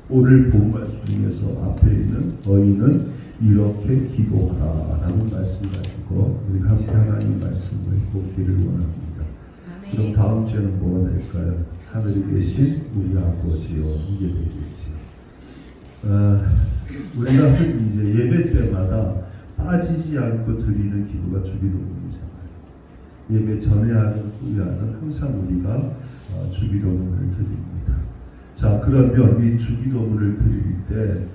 오늘 본 말씀 중에서 앞에 있는 너희는 이렇게 기도하라 라는 말씀 가지고 우리 함께 하나님 말씀을 보기를 원합니다. 그럼 다음 주에는 뭐가 될까요? 하늘에 계신 우리 아버지요, 이게 되겠죠. 우리가 이제 예배 때마다 빠지지 않고 드리는 기도가 주기도문이잖아요. 예배 전에 하는 후에 하는 항상 우리가 주기도문을 드립니다. 자, 그러면 이 주기도문을 드릴 때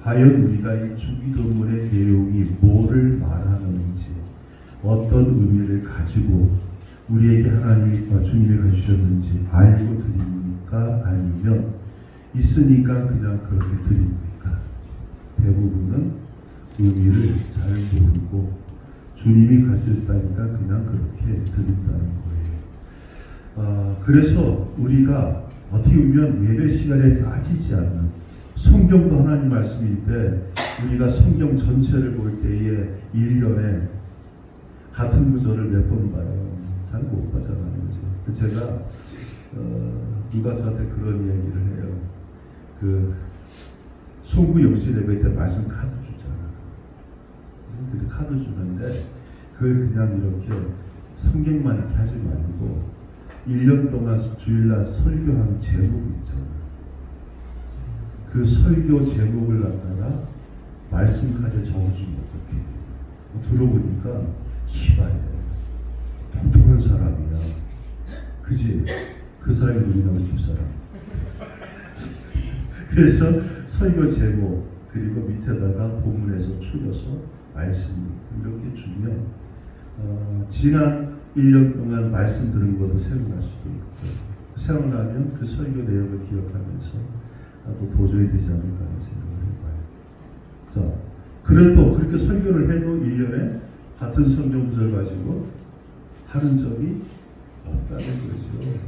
과연 우리가 이 주기도문의 내용이 뭐를 말하는지, 어떤 의미를 가지고 우리에게 하나님이 주님이 주셨는지 알고 드립니까? 아니면 있으니까 그냥 그렇게 드립니까? 대부분은 의미를 잘 모르고 주님이 가르쳤다니까 그냥 그렇게 드린다는 거예요. 그래서 우리가 어떻게 보면 예배 시간에 빠지지 않는, 성경도 하나님 말씀인데 우리가 성경 전체를 볼 때에 1년에 같은 구절을 몇 번 봐요. 잘 못 봐잖아요. 그죠? 제가 누가 저한테 그런 얘기를 해요. 그 송구 영신 예배 때 말씀 카드 주잖아. 그 카드 주는데 그걸 그냥 이렇게 성경만 이렇게 하지 말고 1년 동안 주일날 설교한 제목 있잖아. 그 설교 제목을 갖다가 말씀 카드에 적어주면 어떡해. 들어보니까 희발해. 보통한 사람이야. 그지? 그 사람이 누구냐면 집사람. 그래서 설교 제목 그리고 밑에다가 본문에서 추려서 말씀 이렇게 주면 지난 1년 동안 말씀 들은 것도 생각날 수도 있고, 생각나면 그 설교 내용을 기억하면서 또 도저히 되지 않을까 하는 생각을 해봐요. 자, 그래도 그렇게 설교를 해도 1년에 같은 성경 구절 가지고 하는 적이 없다는 거죠.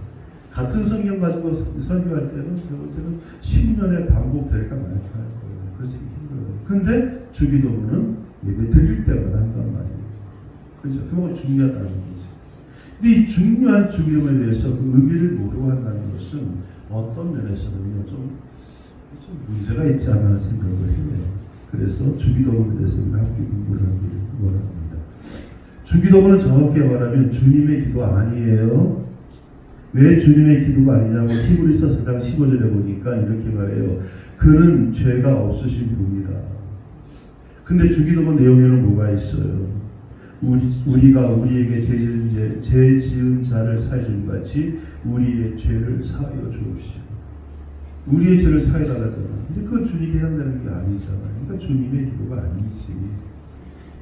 같은 성경 가지고 설교할 때는 제가 볼 때는 10년에 반복될까 말까 할 거예요. 그렇지 힘들어요. 근데 주기도문은 예배 드릴 때마다 한단 말이에요. 그렇죠. 그거 중요하다는 거죠. 근데 이 중요한 주기도문에 대해서 그 의미를 모르고 한다는 것은 어떤 면에서는요 좀 문제가 있지 않나 생각을 해요. 그래서 주기도문에 대해서 우리가 함께 공부를 하기를 원합니다. 주기도문은 정확히 말하면 주님의 기도 아니에요. 왜 주님의 기도가 아니냐고 히브리서 4장 15절에 보니까 이렇게 말해요. 그는 죄가 없으신 분이다. 근데 주기도문 내용에는 뭐가 있어요? 우리가 우리에게 죄 지은 자를 사해 준 같이 우리의 죄를 사하여 주옵시오. 우리의 죄를 사해 달라잖아. 근데 그건 주님이 해야 되는 게 아니잖아요. 그러니까 주님의 기도가 아니지.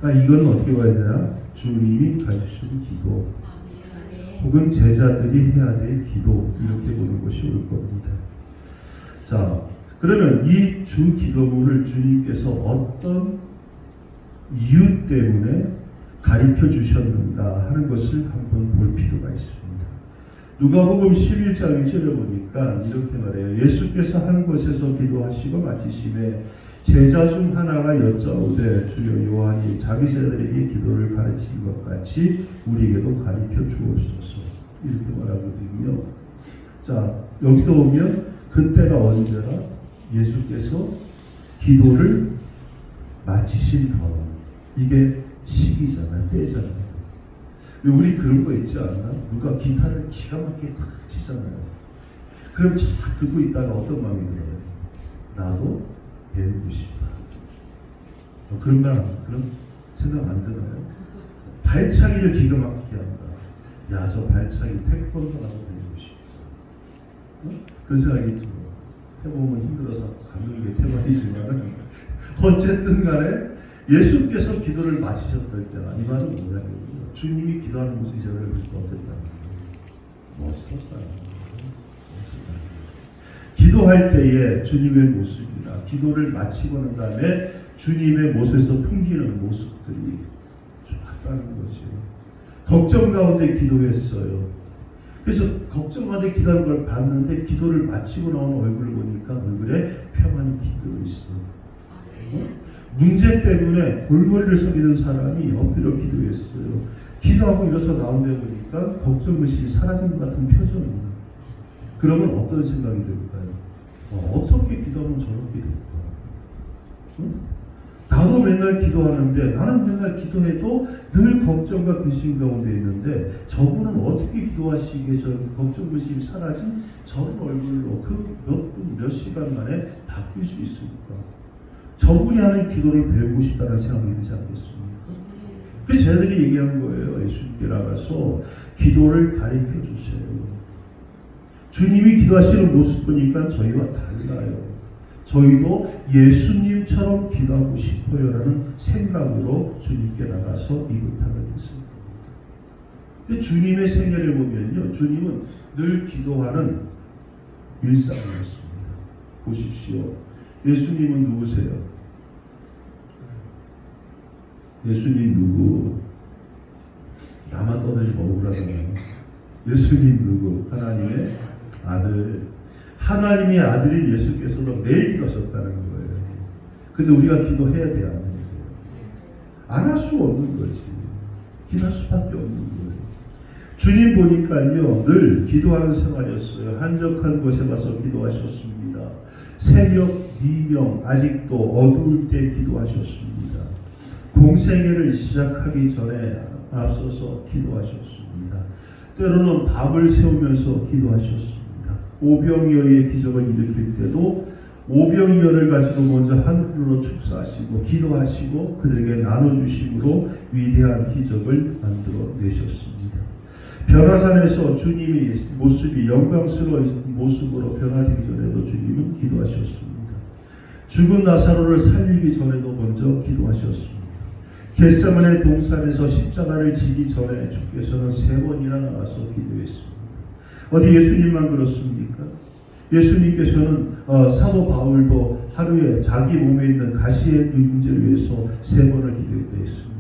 그러니까 이건 어떻게 봐야 되나? 주님이 가르치신 기도, 혹은 제자들이 해야 될 기도, 이렇게 보는 것이 올 겁니다. 자, 그러면 이 주 기도문을 주님께서 어떤 이유 때문에 가르쳐 주셨는가 하는 것을 한번 볼 필요가 있습니다. 누가복음 11장 1절에 보니까 이렇게 말해요. 예수께서 한 곳에서 기도하시고 마치심에 제자 중 하나가 여짜오되 주여 요한이 자기 제자들에게 기도를 가르친 것 같이 우리에게도 가르쳐 주옵소서, 이렇게 말하거든요. 자, 여기서 보면 그때가 언제라? 예수께서 기도를 마치신 다음, 이게 시기잖아요. 때잖아요. 우리 그런 거 있지 않나? 누가 기타를 기가 막히게 탁 치잖아요. 그럼 쫙 듣고 있다가 어떤 마음이 들어요? 나도 배우고 싶다. 그런 생각 안 들어요? 발차기를 기가 막히게 한다. 야, 저 발차기 태권도라고 배우고 싶다. 그런 생각이 들어. 해보면 힘들어서 가는 게 대박이지만 어쨌든 간에 예수께서 기도를 마치셨을 때나 이 말은 뭐냐면 주님이 기도하는 모습이 저를 듣고 어땠다는 거예요. 멋있었다. 기도할 때에 주님의 모습이나 기도를 마치고 난 다음에 주님의 모습에서 풍기는 모습들이 좋았다는 거죠. 걱정 가운데 기도했어요. 그래서 걱정 가운데 기도하는 걸 봤는데 기도를 마치고 나오는 얼굴을 보니까 얼굴에 평안이 깃들어 있어. 문제 때문에 골머리를 숙이는 사람이 엎드려 기도했어요. 기도하고 일어서 나온 데 보니까 걱정의식이 사라진 것 같은 표정입니다. 그러면 어떤 생각이 들까요? 어떻게 기도하면 저렇게 될까? 응? 나도 맨날 기도하는데 나는 맨날 기도해도 늘 걱정과 근심 가운데 있는데 저분은 어떻게 기도하시기에 저 걱정 근심이 사라진 저런 얼굴로 그 몇 분, 몇 시간 만에 바뀔 수 있습니까? 저분이 하는 기도를 배우고 싶다는 생각이 들지 않겠습니까? 그래서 쟤들이 얘기한 거예요. 예수님께 나가서 기도를 가르쳐 주세요. 주님이 기도하시는 모습 보니까 저희와 달라요. 저희도 예수님처럼 기도하고 싶어요라는 생각으로 주님께 나가서 이 부탁을 했습니다. 근데 주님의 생애를 보면요, 주님은 늘 기도하는 일상이었습니다. 보십시오. 예수님은 누구세요? 예수님 누구? 나만 떠들지 억울하잖아요. 예수님 누구? 하나님의 아들. 하나님의 아들인 예수께서도 매일 기도하셨다는 거예요. 근데 우리가 기도해야 돼야 안 돼요. 안 할 수 없는 거지. 기도할 수밖에 없는 거예요. 주님 보니까요, 늘 기도하는 생활이었어요. 한적한 곳에 가서 기도하셨습니다. 새벽, 미명, 아직도 어두울 때 기도하셨습니다. 공생애를 시작하기 전에 앞서서 기도하셨습니다. 때로는 밥을 세우면서 기도하셨습니다. 오병이어의 기적을 일으킬 때도 오병이어를 가지고 먼저 하늘로 축사하시고 기도하시고 그들에게 나눠주심으로 위대한 기적을 만들어내셨습니다. 변화산에서 주님이 모습이 영광스러운 모습으로 변화되기 전에도 주님은 기도하셨습니다. 죽은 나사로를 살리기 전에도 먼저 기도하셨습니다. 겟세마네 동산에서 십자가를 지기 전에 주께서는 3번이나 나와서 기도했습니다. 어디 예수님만 그렇습니까? 예수님께서는 사도 바울도 하루에 자기 몸에 있는 가시의 문제를 위해서 3번을 기도했습니다.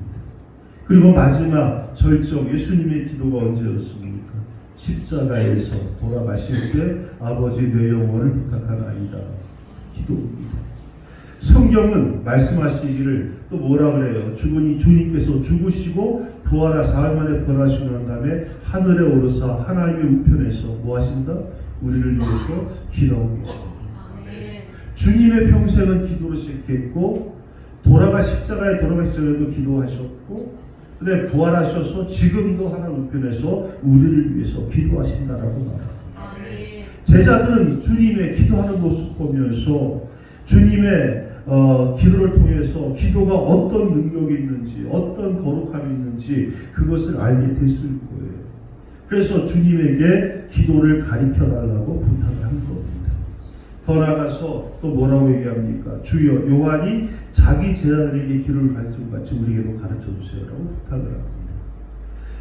그리고 마지막 절정 예수님의 기도가 언제였습니까? 십자가에서 돌아가실 때 아버지 내 영혼을 부탁하나이다. 기도입니다. 성경은 말씀하시기를 또 뭐라 그래요? 주님께서 죽으시고 부활하 사흘 만에 부활하시고 난 다음에 하늘에 오르사 하나님의 우편에서 뭐 하신다? 우리를 위해서 기도하고 계십니다. 주님의 평생은 기도로 시작했고 십자가에 돌아가시 전에도 기도하셨고 근데 부활하셔서 지금도 하나님 우편에서 우리를 위해서 기도하신다라고 말합니다. 제자들은 주님의 기도하는 모습 보면서 주님의 기도를 통해서 기도가 어떤 능력이 있는지 어떤 거룩함이 있는지 그것을 알게 됐을 거예요. 그래서 주님에게 기도를 가르쳐달라고 부탁을 한 겁니다. 더 나아가서 또 뭐라고 얘기합니까? 주여 요한이 자기 제자들에게 기도를 가르친 것 같이 우리에게도 가르쳐주세요라고 부탁을 합니다.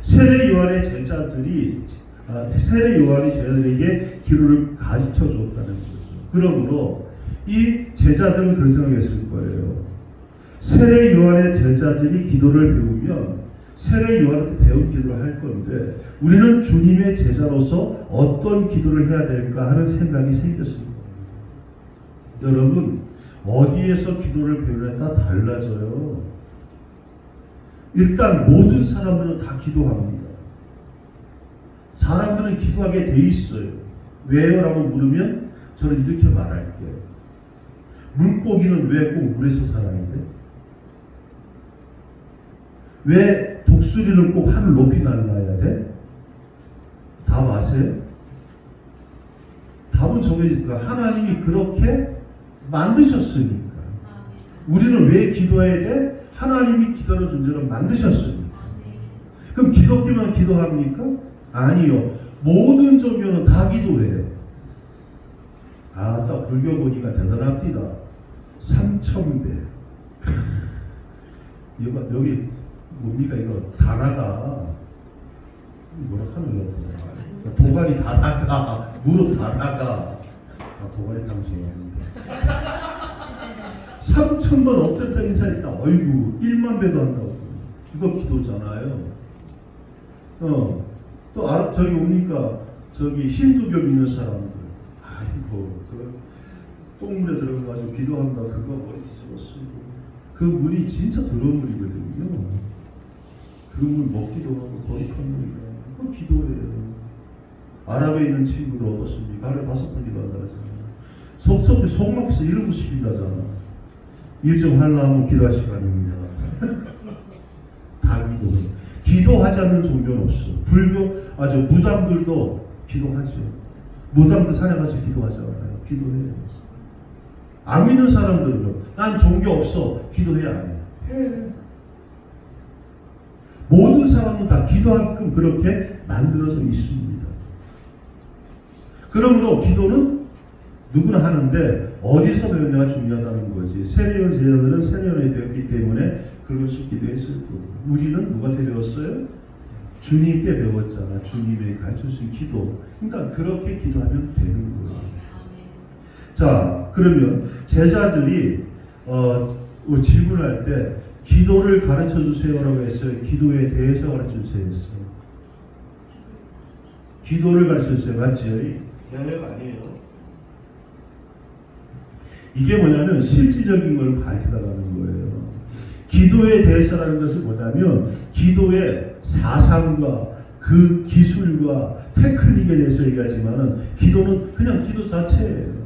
세례 요한이 제자들에게 기도를 가르쳐줬다는 거죠. 그러므로 이 제자들은 그런 생각했을 거예요. 세례 요한의 제자들이 기도를 배우면 세례 요한한테 배운 기도를 할 건데 우리는 주님의 제자로서 어떤 기도를 해야 될까 하는 생각이 생겼을 겁니다. 여러분 어디에서 기도를 배우냐에 따라 달라져요. 일단 모든 사람들은 다 기도합니다. 사람들은 기도하게 돼 있어요. 왜요? 라고 물으면 저는 이렇게 말할게요. 물고기는 왜 꼭 물에서 살아야 돼? 왜 독수리는 꼭 하늘 높이 날아야 돼? 답 아세요? 답은 정해져 있어요. 하나님이 그렇게 만드셨으니까. 우리는 왜 기도해야 돼? 하나님이 기도하는 존재를 만드셨으니까. 그럼 기독교만 기도합니까? 아니요. 모든 종교는 다 기도해요. 딱 불교 보니까 대단합니다. 3000배. 여기 뭡니까 이거 다나가 뭐라 하는 거야? 도가니 다나가 무릎 다나가 도가니 탕수육인데 3000번 엎드렸다 인사했다. 어이구 1만 배도 한다고. 이거 기도잖아요. 또 저기 오니까 저기 힌두교 믿는 사람들 아이고 똥물에 들어가가지고 기도한다. 그거 머리 뒤집어 쓰고 그 물이 진짜 더러운 물이거든요. 그 물 먹기도 하고 거룩한 물이에요. 그거 기도해요. 아랍에 있는 친구들 어떻습니까? 하루에 5번 기도한다 그러잖아요. 속 막혀서 이런 거 시킨다잖아. 일정 하려면 기도할 시간입니다. 다 기도. 기도하지 않는 종교는 없어. 불교, 무당들도 기도하죠. 무당들 산에 가서 기도하잖아요. 기도해요. 안 믿는 사람들은요, 난 종교 없어. 기도해야 안 해. 모든 사람은 다 기도하게끔 그렇게 만들어져 있습니다. 그러므로 기도는 누구나 하는데 어디서 배우냐가 중요하다는 거지. 세례원 제자들은 세례원이 되었기 때문에 그것을 기도했을 거고, 우리는 누구한테 배웠어요? 주님께 배웠잖아. 주님이 가르쳐주신 기도. 그러니까 그렇게 기도하면 되는 거예요. 자, 그러면 제자들이 질문할 때 기도를 가르쳐 주세요라고 했어요. 기도에 대해서 가르쳐 주세요 했어요. 기도를 가르쳐 주세요. 맞죠? 아니에요. 이게 뭐냐면 실질적인 걸 밝혀나가는 거예요. 기도에 대해서라는 것은 뭐냐면 기도의 사상과 그 기술과 테크닉에 대해서 얘기하지만 기도는 그냥 기도 자체예요.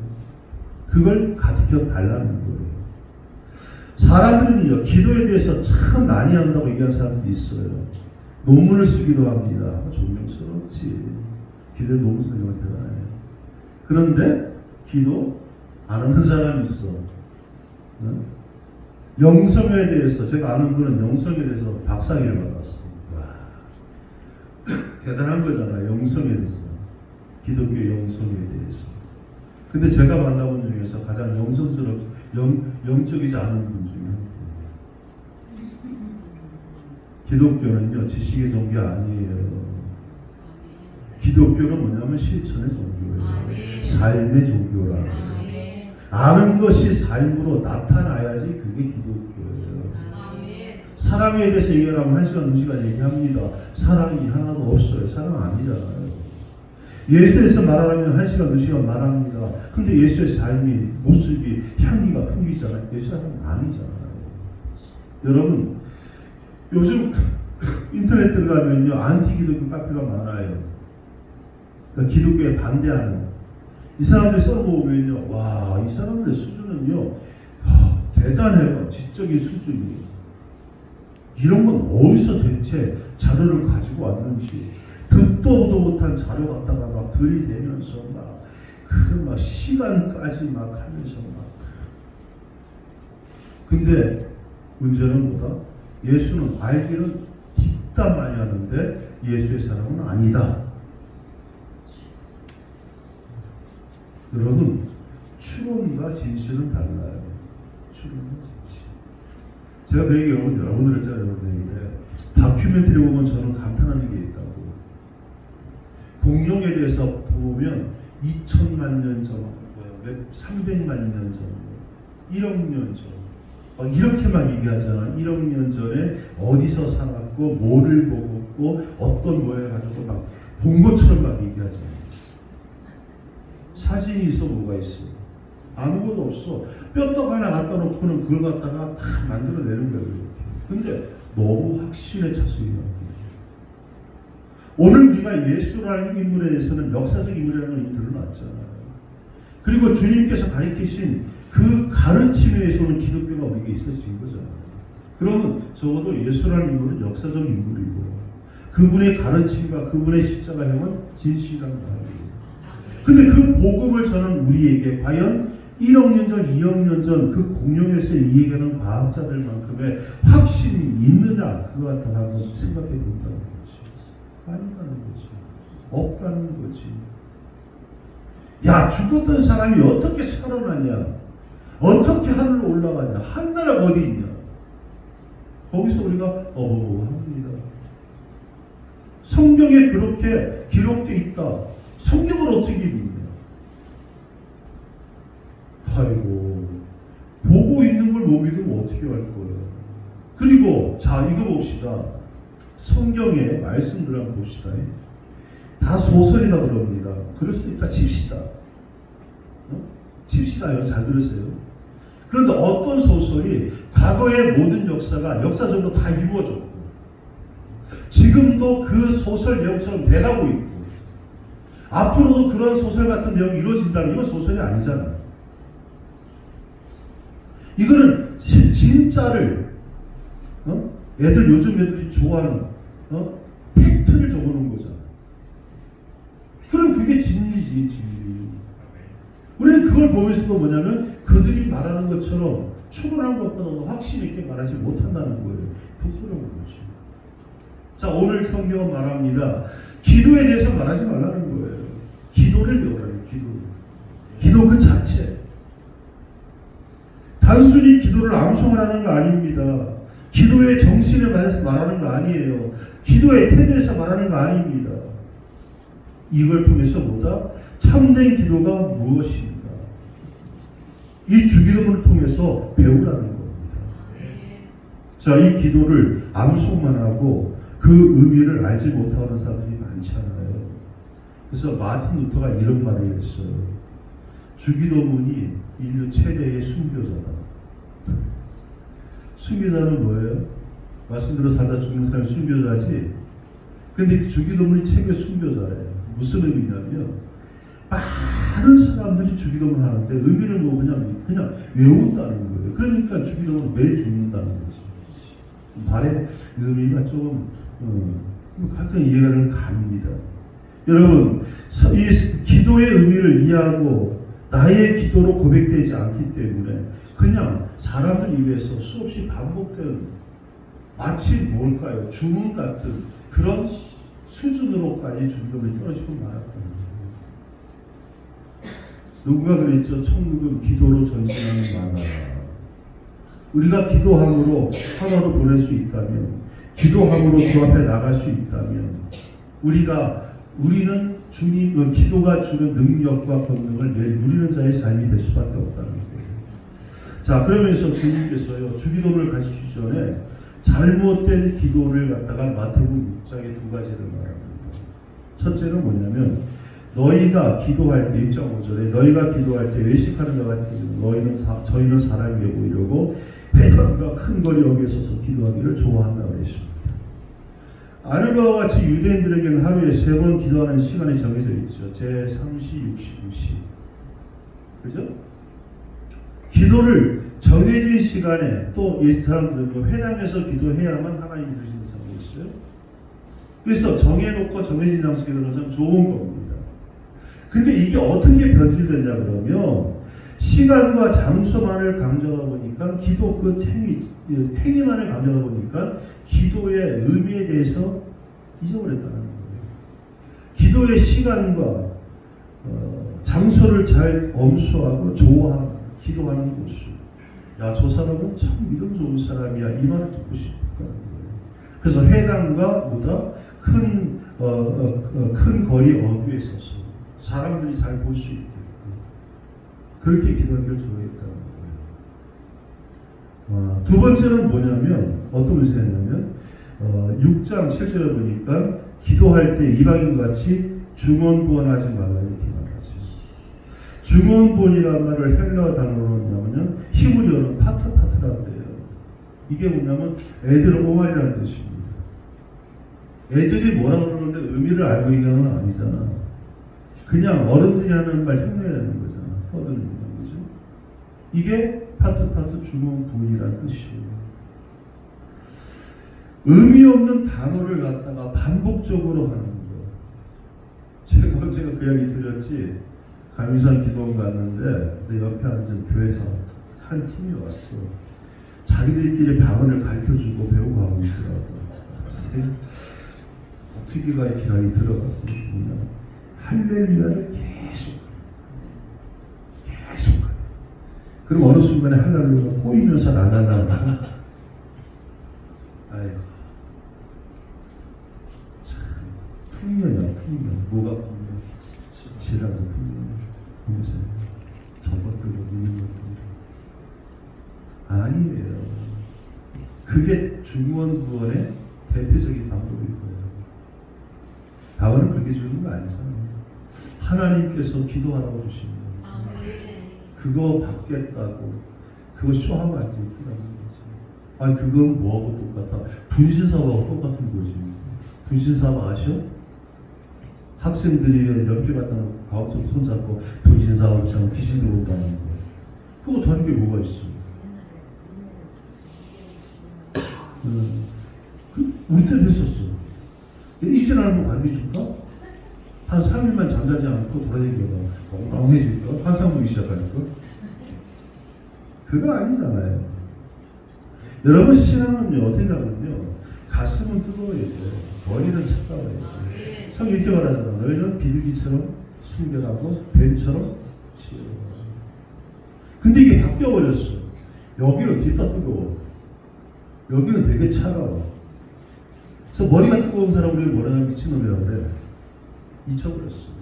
그걸 가르쳐 달라는 거예요. 사람들은요, 기도에 대해서 참 많이 한다고 얘기하는 사람들이 있어요. 논문을 쓰기도 합니다. 존경스럽지. 기도에 논문 쓰는 건 대단해요. 그런데 기도 안 하는 사람이 있어. 응? 영성에 대해서, 제가 아는 분은 영성에 대해서 박사학위를 받았어. 와, 대단한 거잖아요. 영성에 대해서. 기독교 영성에 대해서. 근데 제가 만나본 중에서 가장 영적이지 않은 분 중에 한 분이에요. 기독교는요, 지식의 종교 아니에요. 기독교는 뭐냐면 실천의 종교예요. 삶의 종교라는 거예요. 아는 것이 삶으로 나타나야지 그게 기독교예요. 사랑에 대해서 얘기하면 1시간, 2시간 얘기합니다. 사랑이 하나도 없어요. 사랑 아니잖아요. 예수에 대해서 말하려면 1시간, 2시간 말합니다. 근데 예수의 삶이, 모습이, 향기가 풍기잖아요. 예수의 사람은 아니잖아요. 여러분, 요즘 인터넷 들어가면요, 안티 기독교 카페가 많아요. 그러니까 기독교에 반대하는. 이 사람들 써보면요, 와, 이 사람들의 수준은요, 대단해요. 지적인 수준이. 이런 건 어디서 대체 자료를 가지고 왔는지, 듣도 보도 못한 자료 갖다가 막 들이대면서 막 시간까지 막 하면서 막. 근데 문제는 뭐다? 예수는 알기는 뒷담 많이 하는데 예수의 사람은 아니다. 여러분, 추론과 진실은 달라요. 추론과 진실. 제가 그 얘기 여러분들 했잖아요. 다큐멘터리 보면 저는 감탄하는 게 있다고. 공룡에 대해서 보면 2천만 년 전, 300만 년 전, 1억 년 전, 이렇게 막 얘기하잖아. 1억 년 전에 어디서 살았고, 뭐를 먹었고, 어떤 모양을 가지고 막 본 것처럼 막 얘기하잖아. 사진이 있어 뭐가 있어? 아무것도 없어. 뼈떡 하나 갖다 놓고는 그걸 갖다가 다 만들어내는 거예요. 근데 너무 확신에 차서 얘기합니다. 오늘 우리가 예수라는 인물에 대해서는 역사적 인물이라는 것이 드러났잖아요. 그리고 주님께서 가르치신 그 가르침에 의해서는 기독교가 우리에게 있어진 거잖아요. 그러면 적어도 예수라는 인물은 역사적 인물이고 그분의 가르침과 그분의 십자가형은 진실이란 말이에요. 근데 그 복음을 저는 우리에게 과연 1억 년 전, 2억 년 전 그 공룡에서 이 얘기하는 과학자들만큼의 확신이 있느냐 그거 갖다 한번 생각해 본다는 거지. 아니라는 거지. 없다는 거지. 야, 죽었던 사람이 어떻게 살아나냐? 어떻게 하늘로 올라가냐? 하늘나라가 어디 있냐? 거기서 우리가 합니다. 성경에 그렇게 기록되어 있다. 성경을 어떻게 믿냐? 아이고, 보고 있는 걸 못 믿으면 어떻게 할 거예요? 그리고 자, 이거 봅시다. 성경의 말씀들 한번 봅시다. 다 소설이다 그럽니다. 그럴 수도 있다 칩시다. 칩시다요. 잘 들으세요. 그런데 어떤 소설이 과거의 모든 역사가 역사적으로 다 이루어졌고 지금도 그 소설 내용처럼 돼가고 있고 앞으로도 그런 소설 같은 내용이 이루어진다면 이건 소설이 아니잖아요. 이거는 진짜를 애들 요즘 애들이 좋아하는 팩트를 적어놓은 거잖아. 그럼 그게 진리지, 진리. 우리는 그걸 보면서도 뭐냐면 그들이 말하는 것처럼 추론한 것보다 확신 있게 말하지 못한다는 거예요. 부끄러운 거죠. 자, 오늘 성경은 말합니다. 기도에 대해서 말하지 말라는 거예요. 기도를 배우라는 기도. 기도 그 자체. 단순히 기도를 암송하라는 거 아닙니다. 기도의 정신에 관해서 말하는 거 아니에요. 기도의 태도에서 말하는 거 아닙니다. 이걸 통해서 뭐다? 참된 기도가 무엇인가? 이 주기도문을 통해서 배우라는 겁니다. 자, 이 기도를 암송만 하고 그 의미를 알지 못하는 사람들이 많잖아요. 그래서 마틴 루터가 이런 말을 했어요. 주기도문이 인류 최대의 순교자다. 순교자는 뭐예요? 말씀대로 살다 죽는 사람이 순교자지. 근데 주기도문이 최고의 순교자예요. 무슨 의미냐면 많은 사람들이 주기도문 하는데 의미를 뭐 그냥 외운다는 거예요. 그러니까 주기도문은 왜 죽는다는 거지. 말의 의미가 조금 같은 이해가 갑니다. 여러분, 이 기도의 의미를 이해하고 나의 기도로 고백되지 않기 때문에 그냥 사람들 입에서 수없이 반복되는 마치 뭘까요? 주문 같은 그런 수준으로까지 주기도문이 떨어지고 말았다. 누군가 그랬죠. 천국은 기도로 전진하는 나라다. 우리가 기도함으로 하나로 보낼 수 있다면, 기도함으로 주 앞에 나갈 수 있다면, 우리는 주님, 기도가 주는 능력과 권능을 누리는 자의 삶이 될 수밖에 없다는 거예요. 자, 그러면서 주님께서요, 주기도문을 가르치기 전에 잘못된 기도를 갖다가 마태복음 6장에 두 가지를 말합니다. 첫째는 뭐냐면, 너희가 기도할 때 1장 5절에 너희가 기도할 때 외식하는 것 같으면 저희는 사람에게 보이려고 회당과 큰 거리 여기에 서서 기도하기를 좋아한다고 했습니다. 아는 바와 같이 유대인들에게는 하루에 3번 기도하는 시간이 정해져 있죠. 제3시, 69시. 그죠? 기도를 정해진 시간에 또 이 사람들은 회당에서 기도해야만 하나님이 주시는 사람이 있어요. 그래서 정해놓고 정해진 장소 기도하는 사람 좋은 겁니다. 근데 이게 어떻게 변질되냐 그러면 시간과 장소만을 강조하다 보니까 기도 그 행위만을 강조하다 보니까 기도의 의미에 대해서 잊어버렸다는 거예요. 기도의 시간과 장소를 잘 엄수하고 조화하고 기도하는 모습. 야, 저 사람은 참 믿음 좋은 사람이야. 이 말을 듣고 싶다는 거예요. 그래서 회당과 보다 큰 거리 어귀에 서서 사람들이 잘 볼 수 있게 그렇게 기도하기를 좋아했다는 거예요. 두 번째는 뭐냐면 어떤 것이 했냐면 6장 7절에 보니까 기도할 때 이방인같이 중언부언하지 말라 이렇게 말하죠. 중언부언이라는 말을 헬라어 단어로는 뭐냐면 히브리어는 파트라고 해요. 이게 뭐냐면 애들 오말이라는 뜻입니다. 애들이 뭐라고 그러는데 의미를 알고 있는 건 아니잖아. 그냥 어른들이 하는 말 흉내내는 거잖아. 떠드는 거죠. 이게 파트 중언부언이라는 뜻이에요. 의미 없는 단어를 갖다가 반복적으로 하는 거. 제가 그 이야기 드렸지. 감리산 기도원 갔는데 내 옆에 앉은 교회에서 한 팀이 왔어. 자기들끼리 방언을 가르쳐주고 배우고 하고 있더라고. 어떻게가 이 기락이 들어갔으면 할렐루야를 계속 그럼 어느 순간에 할렐루야가 꼬이면서 날아가고 아이고 참 풍년이야 풍년. 뭐가 풍년? 지라도 풍년. 저것들도 믿는 것들 아니에요. 그게 중언부언의 대표적인 방법일 거예요. 다원은 그렇게 주는 거 아니잖아요. 하나님께서 기도하라고 주시는 거예요. 그거 받겠다고 그거 쇼하면 안 되더라는 거죠. 아니 그건 뭐하고 똑같아? 분신사업하고 똑같은 거지. 분신사업 아셔? 학생들이 연필 갖다 놓고 가옥석 손잡고 분신사업처럼 귀신 들어온다는 거. 그거 다른 게 뭐가 있어? 우리 때도 했었어. 이슬하는 거 관계 줄까? 한 3일만 잠자지 않고 돌아다니다가 엉망해질까? 환상 보기 시작하니까. 그거 아니잖아요. 여러분 신앙은요, 어떻게 하면요, 가슴은 뜨거워야 돼요. 머리는 차가워야 돼요. 성 이렇게 말하잖아. 너희는 비둘기처럼 순결하고 뱀처럼 치열해. 근데 이게 바뀌어버렸어. 여기는 뒤가 뜨거워. 여기는 되게 차가워. 그래서 머리가 뜨거운 사람 우리가 뭐라 하면 미친놈이라고 그래. 미쳐버렸어.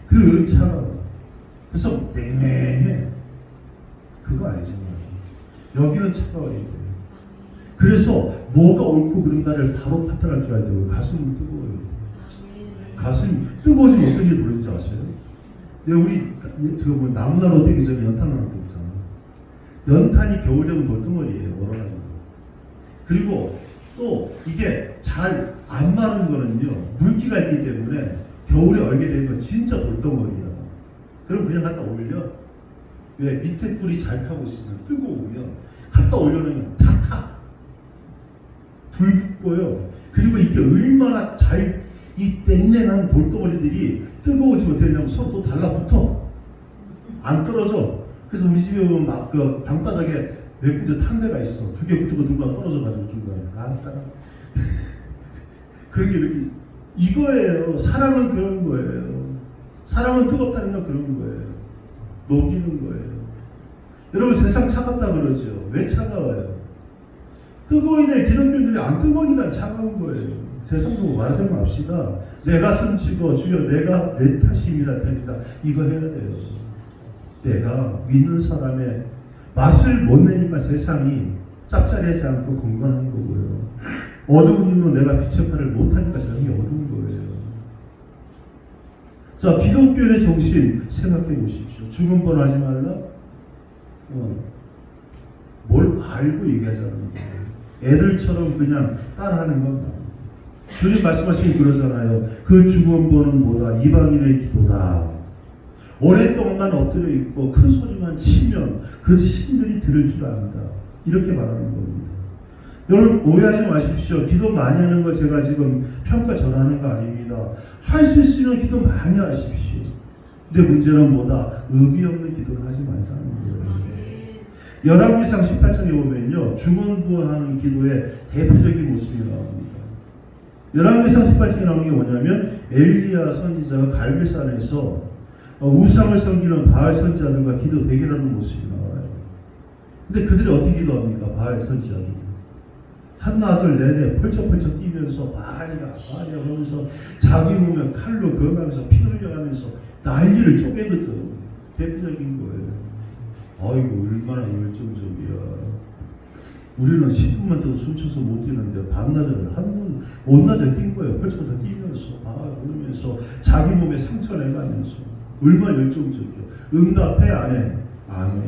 그리고 여기는 차가워. 그래서 냉랭해. 그거 아니잖아. 여기는 차가워야 돼. 그래서 뭐가 옳고 그른가를 바로 판단할 줄 알아야 되고 가슴은 뜨거워요. 가슴이 뜨거워지면 어떤 일이 벌어지는지 아세요? 우리 뭐 나무나루 되기 전에 연탄나루 되잖아. 연탄이 겨울 되면 돌덩어리예요. 얼어가지고. 그리고 또 이게 잘 안 마른 거는요, 물기가 있기 때문에 겨울에 얼게 되면 진짜 돌덩어리야. 그럼 그냥 갖다 올려. 왜? 밑에 불이 잘 타고 있으면 뜨거우면 갖다 올려놓으면 다 타. 불 붙고요. 그리고 이게 얼마나 잘, 이 냉랭한 돌덩어리들이 뜨거워지면 어떻게 되냐면 서로 또 달라붙어. 안 떨어져. 그래서 우리 집에 보면 막 그 방바닥에 몇 군데 탄 데가 있어. 두 개 붙고 누가 떨어져가지고 중간에. 그게 이렇게, 이거예요. 사랑은 그런 거예요. 사랑은 뜨겁다는 건 그런 거예요. 녹이는 거예요. 여러분 세상 차갑다 그러죠. 왜 차가워요? 뜨거운데 기독교인들이 안 뜨거우니까 차가운 거예요. 세상 보고 말하지 맙시다. 내가 손치고 주여 내가 내 탓입니다. 됩니다. 이거 해야 돼요. 내가 믿는 사람의 맛을 못 내니까 세상이 짭짤하지 않고 건강한 거고요. 어두운 이유로 내가 빛의 역할을 못하니까 세상이 어두운 거예요. 자, 기독교의 정신 생각해 보십시오. 죽은 번 하지 말라. 뭘 알고 얘기하자는 거예요. 애들처럼 그냥 따라하는 건 주님 말씀하시기 그러잖아요. 그 죽은 번은 뭐다? 이방인의 기도다. 오랫동안 엎드려 있고 큰 소리만 치면 그 신들이 들을 줄 안다. 이렇게 말하는 겁니다. 여러분 오해하지 마십시오. 기도 많이 하는 거 제가 지금 평가절하는 거 아닙니다. 할 수 있으면 기도 많이 하십시오. 근데 문제는 뭐다? 의미 없는 기도를 하지 말자는 거예요. 열왕기상 18장에 보면요, 중언부언하는 기도의 대표적인 모습이 나옵니다. 열왕기상 18장에 나오는 게 뭐냐면 엘리야 선지자가 갈멜산에서 우상을 섬기는 바알 선지자들과 기도 대결하는 모습이 나와요. 근데 그들이 어떻게 기도합니까? 바알 선지자들이 한나절 내내 펄쩍펄쩍 뛰면서 바알이야 하면서 자기 몸에 칼로 그어가면서 피 흘려가면서 난리를 쪼개거든. 대표적인 거예요. 아이고 얼마나 열정적이야. 우리는 10분만 더 숨쳐서 못 뛰는데 반나절 못나절 뛴 거예요. 펄쩍펄쩍 뛰면서 그러면서 자기 몸에 상처 내가면서 얼마나 열정적이야. 응답해 안 해? 안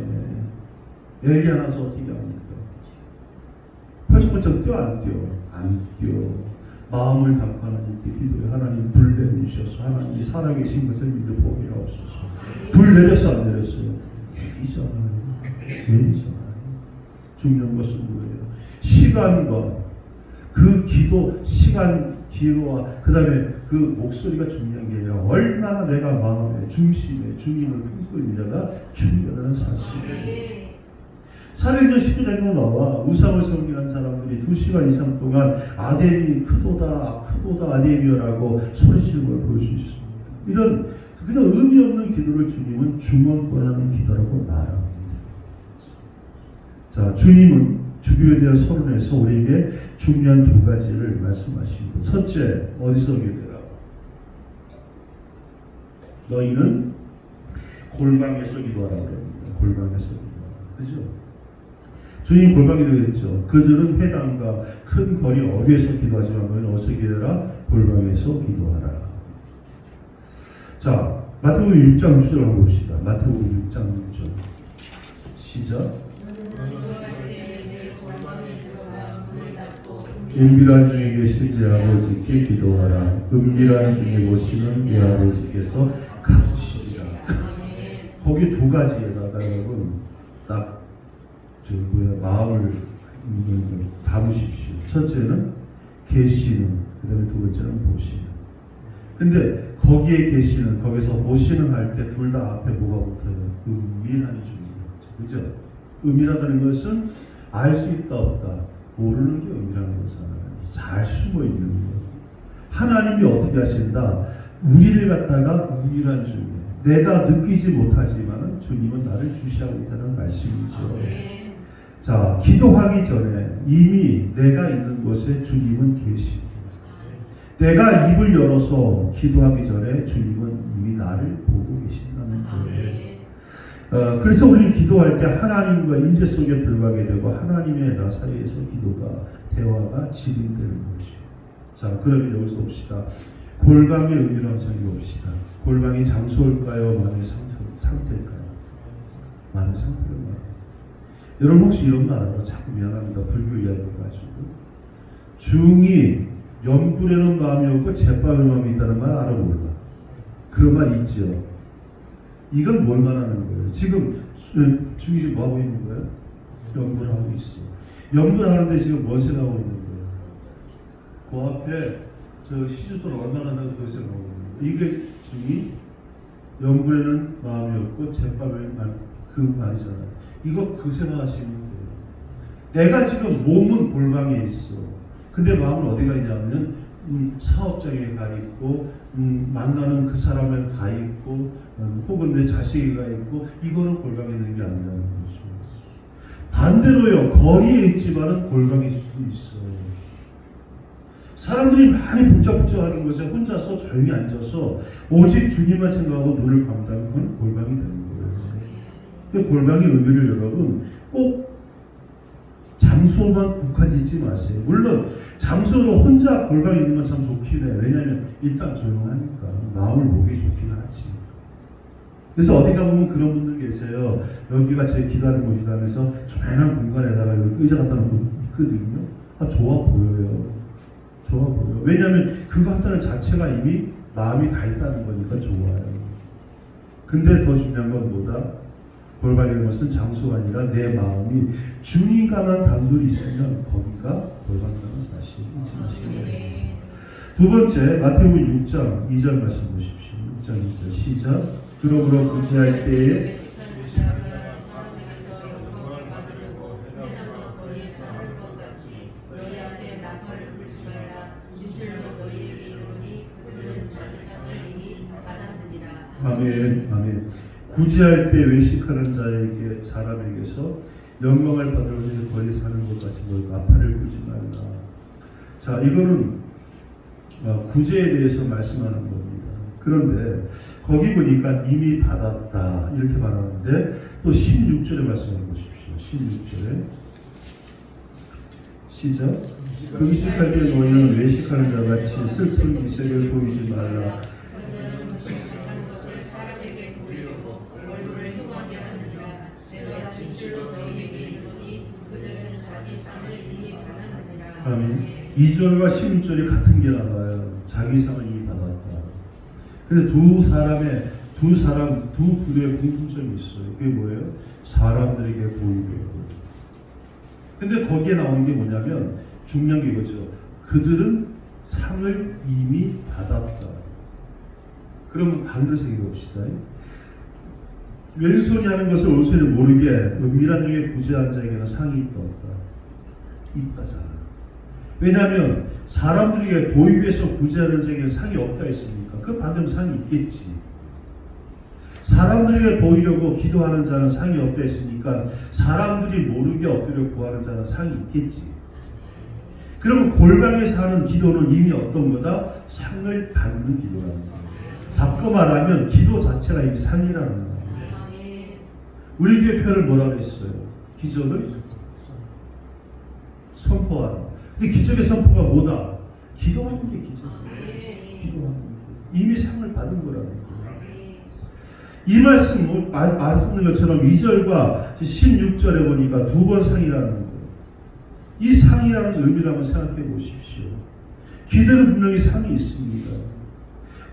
해. 얘기 안 와서 어떻게 합니까? 펄쩍펄쩍 뛰어 안 뛰어? 안 뛰어. 마음을 담고 하나님께 기도해. 하나님 불 내리셔서 하나님이 살아계신 것을 믿어 보기라 없어서. 불 내렸어 안 내렸어요? 내리잖아요. 중요한 것은 뭐예요? 시간과 그 기도, 시간, 기도와 그 다음에 그 목소리가 중요한 게 아니라 얼마나 내가 마음의 중심에 주님을 품고 있느냐가 중요하다는 사실이에요. 400년 19장에 나와 우상을 섬기는 사람들이 2시간 이상 동안 아데미 크도다 아데미여라고 소리치는 걸 볼 수 있습니다. 이런 그냥 의미 없는 기도를 주님은 중언부언하는 기도라고 말합니다. 자, 주님은 주교에 대한 서론에서 우리에게 중요한 두 가지를 말씀하시고, 첫째, 어디서 기도해라? 너희는 골방에서 기도하라 그럽니다. 골방에서 기도하라. 그죠? 주님 골방 기도했죠. 그들은 회당과 큰 거리 어디에서 기도하지만 너희는 어디서 기도해라? 골방에서 기도하라. 자, 마태복음 6장 6절 한번 봅시다. 마태복음 6장 6절. 시작. 은밀한 중에 계신 내 아버지께 기도하라. 은밀한 중에 모시는 내 아버지께서 갚으시리라. 거기 두 가지에다가 여러분 딱 마음을 담으십시오. 첫째는 계시는, 그 다음에 두 번째는 보시는. 근데 거기에 계시는, 거기서 보시는 할 때 둘 다 앞에 뭐가 붙어요? 은밀한 중이죠. 그죠? 은밀하다는 것은 알 수 있다 없다 모르는 게 은밀한 거잖아요. 잘 숨어 있는 거. 하나님이 어떻게 하신다? 우리를 갖다가 은밀한 중에 내가 느끼지 못하지만 주님은 나를 주시하고 있다는 말씀이죠. 자, 기도하기 전에 이미 내가 있는 곳에 주님은 계십니다. 내가 입을 열어서 기도하기 전에 주님은 이미 나를 보고 계신다는 거예요. 그래서 우리는 기도할 때 하나님과 임재 속에 들어가게 되고 하나님의 나 사이에서 기도가 대화가 진행되는 거죠. 자, 그러면 여기서 봅시다. 골방의 의미를 생각해봅시다. 골방이 장소일까요? 마음의 상태일까요? 마음의 상태를 말해요. 여러분 혹시 이런 말 알아요? 자꾸 미안합니다. 불교 이야기해가지고 중이 염불에는 마음이 없고 제밥에 마음이 있다는 말 알아 몰라? 그런 말 있지요. 이건 뭘 말하는 거예요? 지금 중이 지금 뭐 하고 있는 거예요? 염불하고 있어. 염불하는데 지금 뭔 생각하고 있는 거예요? 그 앞에 저 시주돈 얼마나 나고 그 생각하고 있는 거예요. 이게 중이 염불에는 마음이 없고 제밥에 그 말이잖아요. 이거 그 생각하시면 돼요. 내가 지금 몸은 골방에 있어. 근데 마음은 어디가 있냐면 사업장에 가 있고 만나는 그 사람에 가 있고 혹은 내 자식이 가 있고 이거는 골방에 있는 게 아니라는 거죠. 반대로요. 거리에 있지만은 골방에 있을 수 있어요. 사람들이 많이 북적북적하는 곳에 혼자서 조용히 앉아서 오직 주님만 생각하고 눈을 감다면 그건 골방이 되는 거예요. 그 골방의 의미를 여러분 꼭 장소만 국한짓지 마세요. 물론 장소로 혼자 골방에 있는 건 참 좋긴 해요. 왜냐하면 일단 조용하니까 마음을 보기 좋긴 하지. 그래서 어디 가보면 그런 분들 계세요. 여기가 제 기도하는 곳이다 하면서 조용한 공간에다가 여기 의자 갖다 놓고 있거든요. 아, 좋아 보여요. 좋아 보여요. 왜냐하면 그거 한다는 자체가 이미 마음이 가 있다는 거니까 좋아요. 근데 더 중요한 건 뭐다? 골방이라는 것은 장소가 아니라 내 마음이 주님과만 단둘이 있으면 거기가 골방이라는 사실 잊지 마시기 바랍니다. 두 번째, 마태복음 6장 2절 말씀 보십시오. 6장 2절 시작. 그러므로 구제할 때에 아멘, 아멘. 구제할 때 외식하는 자에게 사람에게서 영광을 받을 것을 거리 사는 것 같이 너희가 아파를 굴지 말라. 자, 이거는 구제에 대해서 말씀하는 겁니다. 그런데 거기 보니까 이미 받았다 이렇게 말하는데 또 16절에 말씀해 보십시오. 16절에 시작. 금식할 때 너희는 외식하는 자같이 슬픈 기색을 보이지 말라. 아멘. 2절과 16절이 같은 게 나와요. 자기 상을 이미 받았다. 근데 두 부류의 공통점이 있어요. 그게 뭐예요? 사람들에게 보이고. 근데 거기에 나오는 게 뭐냐면 중요한 게 이거죠. 그들은 상을 이미 받았다. 그러면 반대로 생각해 봅시다. 왼손이 하는 것을 오른손이 모르게 은밀한 중에 구제한 자에게는 상이 있다 없다? 있다잖아. 왜냐하면 사람들에게 보이기 위해서 구제하는 자에게 상이 없다 했습니까? 그 반대로 상이 있겠지. 사람들에게 보이려고 기도하는 자는 상이 없다 했으니까 사람들이 모르게 엎드려 구하는 자는 상이 있겠지. 그러면 골방에서 하는 기도는 이미 어떤 거다? 상을 받는 기도라는 거예요. 바꿔 말하면 기도 자체가 이미 상이라는 거예요. 우리 교회 표현을 뭐라고 했어요? 기적을 선포하라. 근데 기적의 선포가 뭐다? 기도하는 게 기적이에요. 기도하는 게. 이미 상을 받은 거라는 거예요. 이 말씀드린 것처럼 2절과 16절에 보니까 두 번 상이라는 거예요. 이 상이라는 의미를 한번 생각해 보십시오. 기도는 분명히 상이 있습니다.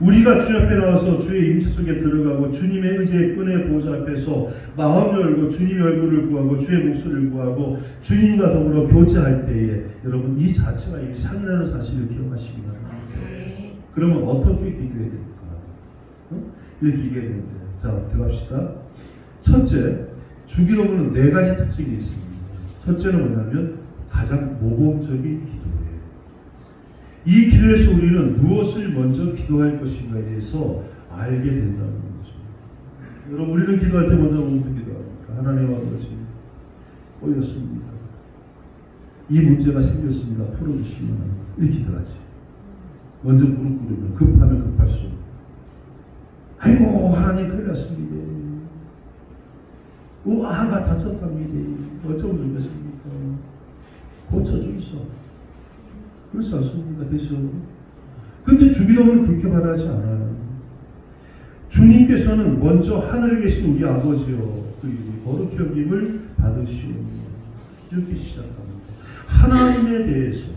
우리가 주 앞에 나와서 주의 임재 속에 들어가고 주님의 의지의 끈의 보좌 앞에서 마음 열고 주님의 얼굴을 구하고 주의 목소리를 구하고 주님과 더불어 교제할 때에 여러분 이 자체가 이 상이라는 사실을 기억하시기 바랍니다. 그러면 어떻게 기도해야 됩니까? 이렇게 기도해야 됩니다. 자, 들어갑시다. 첫째, 주기도문은 4가지 특징이 있습니다. 첫째는 뭐냐면 가장 모범적인 기도예요. 이 기도에서 우리는 무엇을 먼저 기도할 것인가에 대해서 알게 된다는 거죠. 여러분, 우리는 기도할 때 먼저 무엇을 기도합니까? 하나님 아버지, 꼬였습니다. 이 문제가 생겼습니다. 풀어주시면 합니다. 이렇게 기도하지. 먼저 무릎 꿇으면 급하면 급할수록 아이고 하나님 큰일 났습니다. 아가 다쳤답니다. 어쩌면 좋겠습니까? 고쳐주이소. 그렇지 않습니까? 되죠? 근데 주기도문은 그렇게 말하지 않아요. 주님께서는 먼저 하늘에 계신 우리 아버지요 거룩히 여김을 받으시오. 이렇게 시작합니다. 하나님에 대해서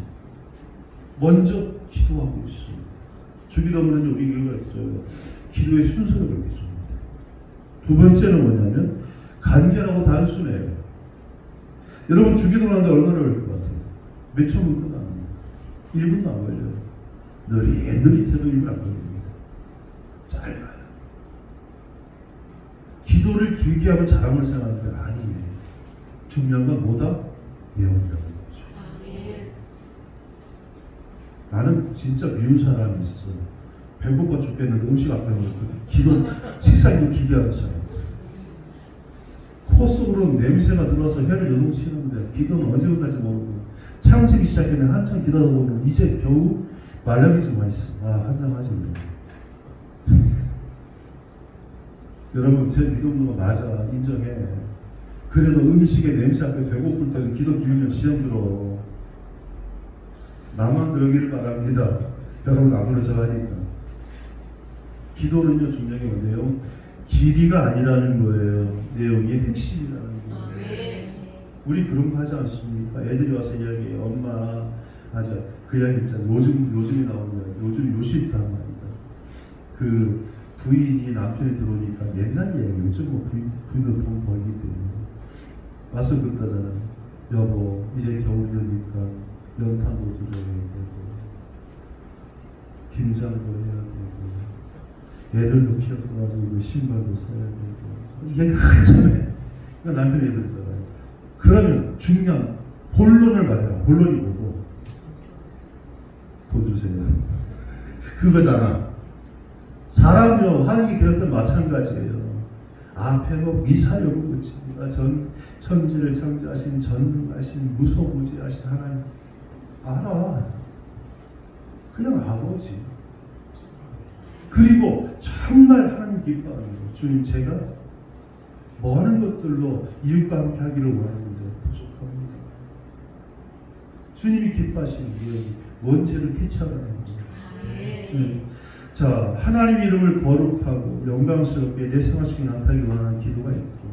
먼저 기도하고 있습니다. 주기도문은 우리가 기도의 순서를 그렇게 줍니다. 두 번째는 뭐냐면 간결하고 단순해요. 여러분 주기도문 하는데 얼마나 걸릴 것 같아요? 몇 초면 끝납니다. 1분도 안 걸려요. 느릿해도 1분 안 걸립니다. 짧아요. 기도를 길게 하면 잘함을 생각하는데 아니에요. 중요한 건 뭐다? 예언이라는 거죠. 나는 진짜 미운 사람이 있어. 배고파 죽겠는데 음식 앞에 놓고 기도 식사기도 길게 하는 사람. 코 속으로 냄새가 들어서 혀를 요동치는데 기도는 언제부터인지 모르고 창세기 시작했는데 한참 기도하다 보면 이제 겨우 말라기쯤 와있어. 한잔 하지. 여러분 제 믿음도 맞아. 인정해. 그래도 음식의 냄새 앞에 배고플 때는 기도 기울면 시험 들어. 나만 그러기를 바랍니다. 여러분 아무렇죠 하니까. 기도는요 중요한 게 뭔데요? 길이가 아니라는 거예요. 내용이 핵심이라는 거예요. 우리 그런 거 하지 않습니까? 애들이 와서 이야기해요. 엄마 맞아. 그 이야기 있잖아요. 요즘이 나오는 거예요. 요즘 요시 있단 말입니다. 그 부인이 남편이 들어오니까 옛날 얘기. 요즘 뭐 부인도 돈 벌기 때문에 와서 그랬다잖아요. 여보 이제 겨울이니까 연탄도 들어야 되고 김장도 해야 되고 애들도 키워가지고 신발도 사야 되고 이게 한참에 그러니까 남편이 그러잖아요. 그러면 중요한 본론을 말해요. 본론이 뭐고? 돈 주세요. 그거잖아. 사람이요 하나님께 기도할 때 마찬가지예요. 앞에 뭐 미사여고 그렇습니다. 천지를 창조하신 전능하신 무소부지하신 하나님 알아. 그냥 아버지. 그리고 정말 하나님 기뻐하는 거. 주님 제가 많은 것들로 이웃과 함께 하기를 원하는데 부족합니다. 주님이 기뻐하시는 게 원죄를 캐치하라는 거예요. 자, 하나님 이름을 거룩하고 영광스럽게 내 생활 속에 나타나기 원하는 기도가 있고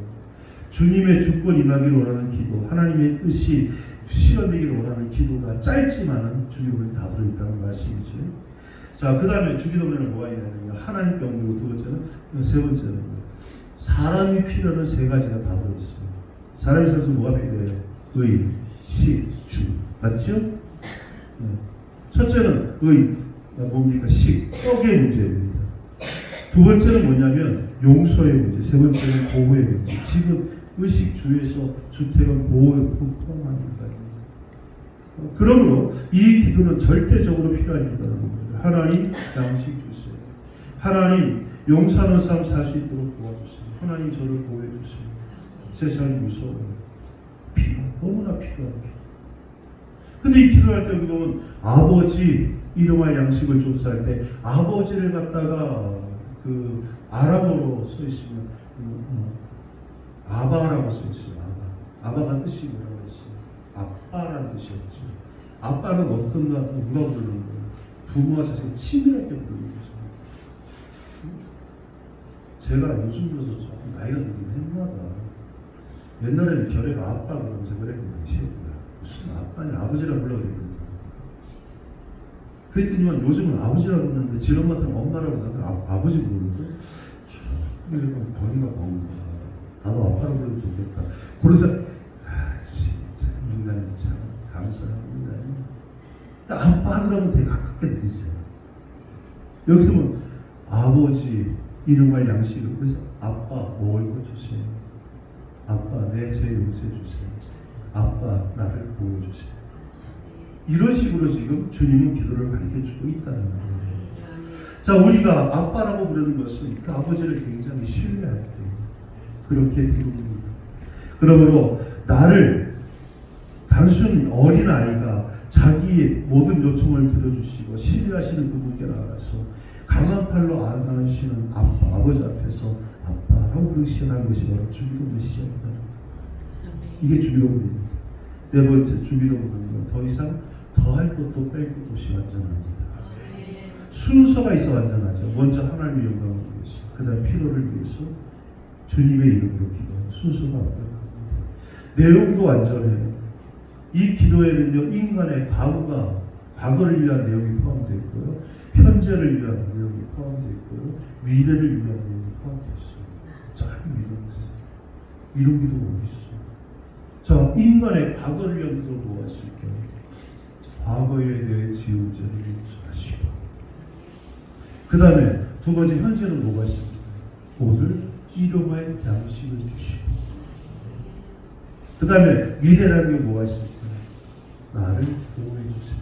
주님의 주권 임하기를 원하는 기도, 하나님의 뜻이 실현되기를 원하는 기도가 짧지만은 주님을 다 들어있다는 말씀이죠. 자, 그 다음에 주기도문에는 뭐가 있냐면 하나님께 옮기고 두 번째는 세 번째는 사람이 필요한 세 가지가 다 들어있습니다. 사람이 살아서 뭐가 필요해요? 의, 식, 주. 맞죠? 첫째는 의, 뭡니까? 식, 떡의 문제입니다. 두 번째는 뭐냐면 용서의 문제, 세 번째는 보호의 문제. 지금 의식주에서 주택은 보호의 포함합니다. 그러므로 이 기도는 절대적으로 필요한 기도라는 겁니다. 하나님 양식 주세요. 하나님 용서하는 삶 살 수 있도록 도와주세요. 하나님 저를 보호해 주세요. 세상이 무서워요. 너무나 필요한 기도. 근데 이 기도할 때 보면 아버지 일용할 양식을 줬을 때 아버지를 갖다가 그 아람어로 써 있으면 아바라고 써 있어요. 아바가 뜻이 뭐라고 했어요? 아빠라는 뜻이었죠. 아빠는 어떤 누가 부르는 거예요? 부모와 자식 친밀하게 부르는 거죠. 제가 요즘 들어서 조금 나이가 들긴 했나봐. 옛날에는 결애가 아빠 그러면서 그랬거든요. 무슨 아빠냐 아버지라 불러야 되거든요. 그랬더니만 요즘은 아버지라고 그러는데 지금 같은 엄마라고 나도 아버지 부르는데 참 거리가 먼 거야. 나도 아빠라고 그래도 좋겠다. 그래서 진짜 인간이 참 감사합니다. 아빠 그러면 되게 가깝게 되죠. 여기서 뭐 아버지 이름과 양식을 그래서 아빠 뭘 고쳐주세요. 아빠 내 죄 용서해 주세요. 아빠 나를 보호해주세요. 이런 식으로 지금 주님은 기도를 가르쳐주고 있다는 거예요. 자, 우리가 아빠라고 부르는 것은 그 아버지를 굉장히 신뢰할 때 그렇게 부릅니다. 그러므로 나를 단순히 어린아이가 자기의 모든 요청을 들어주시고 신뢰하시는 그분께 나가서 강한 팔로 안아주시는 아빠, 아버지 앞에서 아빠라고 부르기 시작하는 것이 바로 주기도문의 시작이다. 이게 주기도문입니다. 네 번째, 주기도문은 더 이상 더할 것도 뺄 것도 없이 완전합니다. 순서가 있어 완전하죠. 먼저 하나님의 영광을 위해서, 그 다음 필요를 위해서 주님의 이름으로 기도하는 순서가 완벽합니다. 내용도 완전해요. 이 기도에는요, 인간의 과거를 위한 내용이 포함되어 있고요, 현재를 위한 내용이 포함되어 있고요, 미래를 위한 내용이 포함되어 있어요. 짧은 기도입니다. 이런 기도가 어디 있어요? 자, 인간의 과거를 위한 기도 뭐가 있을까요? 과거에 대해 지은 죄를 용서하시고, 그 다음에 두 번째 현재는 뭐가 있습니까? 오늘 일용할 양식을 주시고, 그 다음에 미래라는 게 뭐가 있습니까? 나를 보호해 주세요.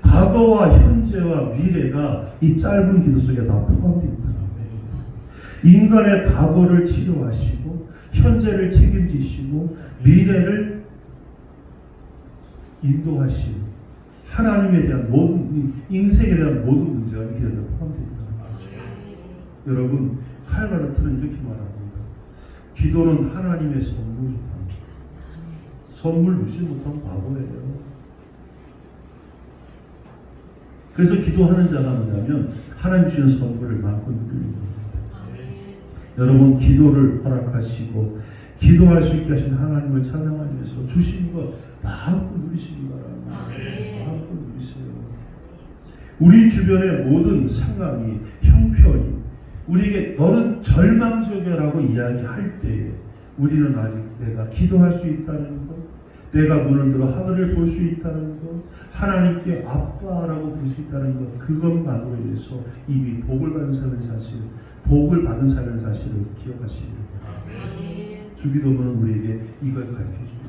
과거와 현재와 미래가 이 짧은 기도 속에 다 포함되어 있다는 거예요. 인간의 과거를 치료하시고, 현재를 책임지시고, 미래를 인도하시고, 하나님에 대한 모든, 인생에 대한 모든 문제가 이 기도에 포함되어 있다는 거죠. 여러분, 칼바르트는 이렇게 말합니다. 기도는 하나님의 선물이다. 선물 누지 못한 바보예요. 그래서 기도하는 자가 뭐냐면 하나님 주시는 선물을 마음껏 누리는 겁니다. 여러분, 기도를 허락하시고 기도할 수 있게 하신 하나님을 찬양하기 위해서 주신 것 마음껏 누리시기 바랍니다. 마음껏 누리세요. 우리 주변의 모든 상황이, 형편이 우리에게 너는 절망적이라고 이야기할 때에 우리는 아직 내가 기도할 수 있다는 것, 내가 눈을 들어 하늘을 볼 수 있다는 것, 하나님께 아빠라고 부를 수 있다는 것, 그것만으로 인해서 이미 복을 받은 사람의 사실, 복을 받은 사람의 사실을 기억하시기 바랍니다. 주기도문은 우리에게 이걸 가르쳐줍니다.